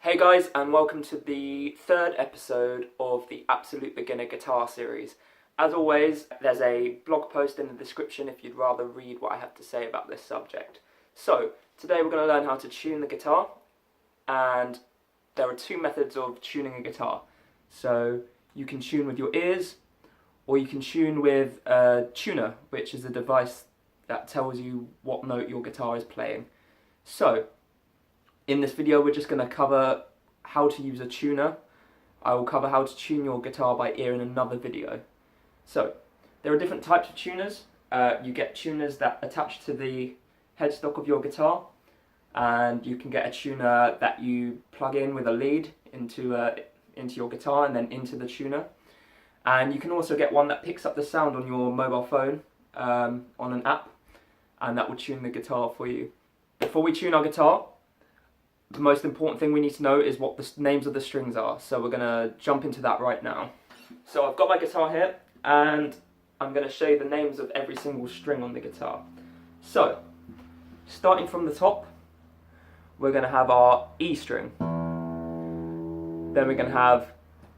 Hey guys, and welcome to the third episode of the Absolute Beginner Guitar series. As always, there's a blog post in the description if you'd rather read what I have to say about this subject. So, today we're going to learn how to tune the guitar, and there are two methods of tuning a guitar. So, you can tune with your ears, or you can tune with a tuner, which is a device that tells you what note your guitar is playing. So, in this video we're just going to cover how to use a tuner. I will cover how to tune your guitar by ear in another video. So, there are different types of tuners. You get tuners that attach to the headstock of your guitar, and you can get a tuner that you plug in with a lead into your guitar and then into the tuner. And you can also get one that picks up the sound on your mobile phone on an app, and that will tune the guitar for you. Before we tune our guitar, the most important thing we need to know is what the names of the strings are, so we're going to jump into that right now. So I've got my guitar here, and I'm going to show you the names of every single string on the guitar. So, starting from the top, we're going to have our E string. Then we're going to have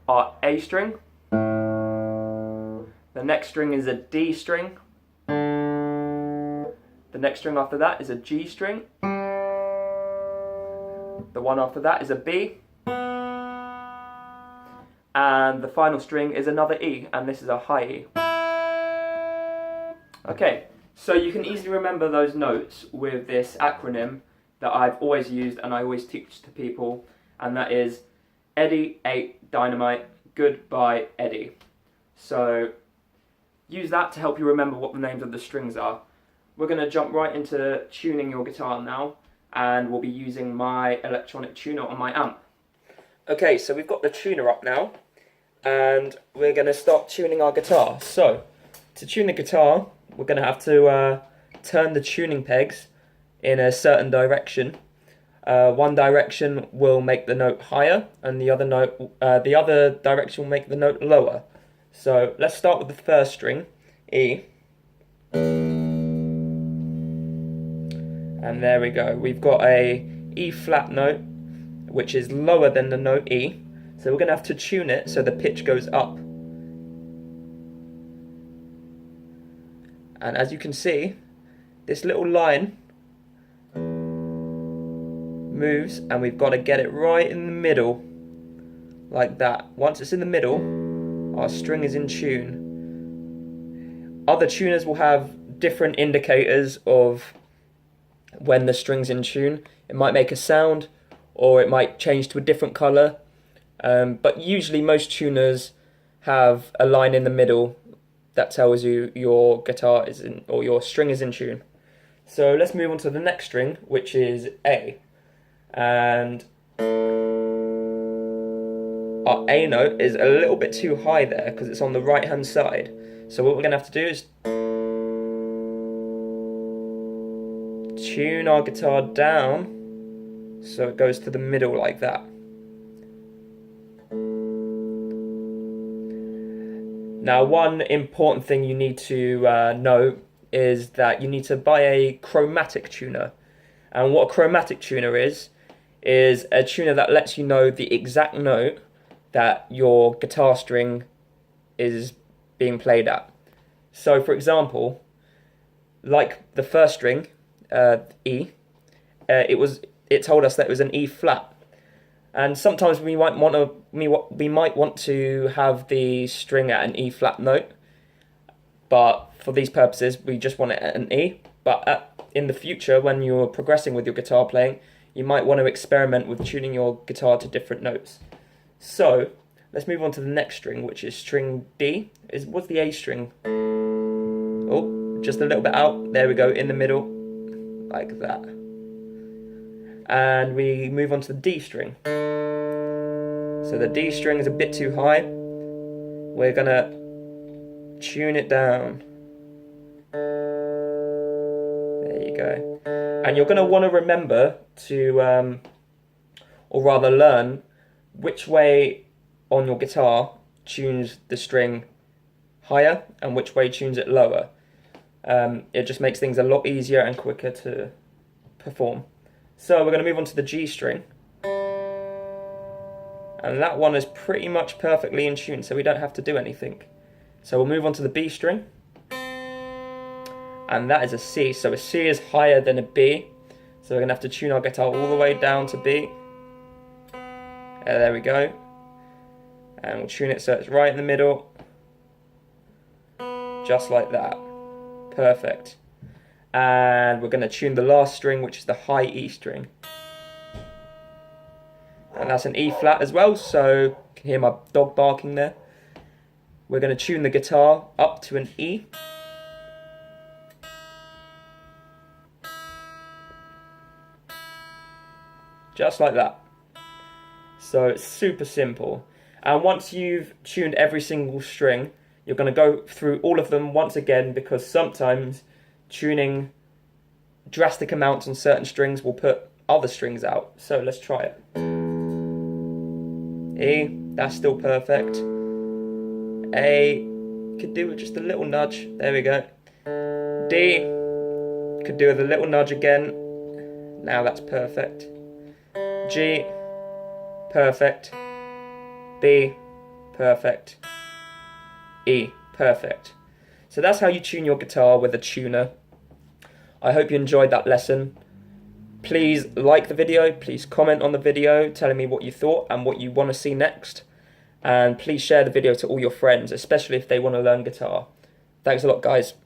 our A string. The next string is a D string. The next string after that is a G string. The one after that is a B, and the final string is another E, and this is a high E. Okay, so you can easily remember those notes with this acronym that I've always used and I always teach to people, and that is Eddie 8 Dynamite, Goodbye Eddie. So use that to help you remember what the names of the strings are. We're going to jump right into tuning your guitar now, and we'll be using my electronic tuner on my amp. Okay, so we've got the tuner up now, and we're going to start tuning our guitar. So, to tune the guitar, we're going to have to turn the tuning pegs in a certain direction. One direction will make the note higher, and the other direction will make the note lower. So, let's start with the first string, E. And there we go, we've got a E flat note, which is lower than the note E. So we're going to have to tune it so the pitch goes up. And as you can see, this little line moves, and we've got to get it right in the middle, like that. Once it's in the middle, our string is in tune. Other tuners will have different indicators of when the string's in tune. It might make a sound, or it might change to a different colour, but usually most tuners have a line in the middle that tells you your guitar is in, or your string is in tune. So let's move on to the next string, which is A, and our A note is a little bit too high there because it's on the right hand side. So what we're going to have to do is tune our guitar down so it goes to the middle like that. Now, one important thing you need to know is that you need to buy a chromatic tuner. And what a chromatic tuner is a tuner that lets you know the exact note that your guitar string is being played at. So, for example, like the first string, E, it told us that it was an E flat, and sometimes we might want to have the string at an E flat note, but for these purposes we just want it at an E. But in the future, when you're progressing with your guitar playing, you might want to experiment with tuning your guitar to different notes. So let's move on to the next string, which is string D. What's the A string? Oh, just a little bit out. There we go, in the middle, like that. And we move on to the D string. So the D string is a bit too high. We're gonna tune it down. There you go. And you're gonna want to remember to, or rather learn, which way on your guitar tunes the string higher and which way tunes it lower. It just makes things a lot easier and quicker to perform. So we're going to move on to the G string. And that one is pretty much perfectly in tune, so we don't have to do anything. So we'll move on to the B string. And that is a C, so a C is higher than a B. So we're going to have to tune our guitar all the way down to B. There we go. And we'll tune it so it's right in the middle. Just like that. Perfect. And we're going to tune the last string, which is the high E string. And that's an E flat as well, so you can hear my dog barking there. We're going to tune the guitar up to an E. Just like that. So it's super simple. And once you've tuned every single string, you're going to go through all of them once again, because sometimes tuning drastic amounts on certain strings will put other strings out. So let's try it. E, that's still perfect. A, could do with just a little nudge. There we go. D, could do with a little nudge again. Now that's perfect. G, perfect. B, perfect. E, perfect. So that's how you tune your guitar with a tuner. I hope you enjoyed that lesson. Please like the video, please comment on the video telling me what you thought and what you want to see next. And please share the video to all your friends, especially if they want to learn guitar. Thanks a lot, guys.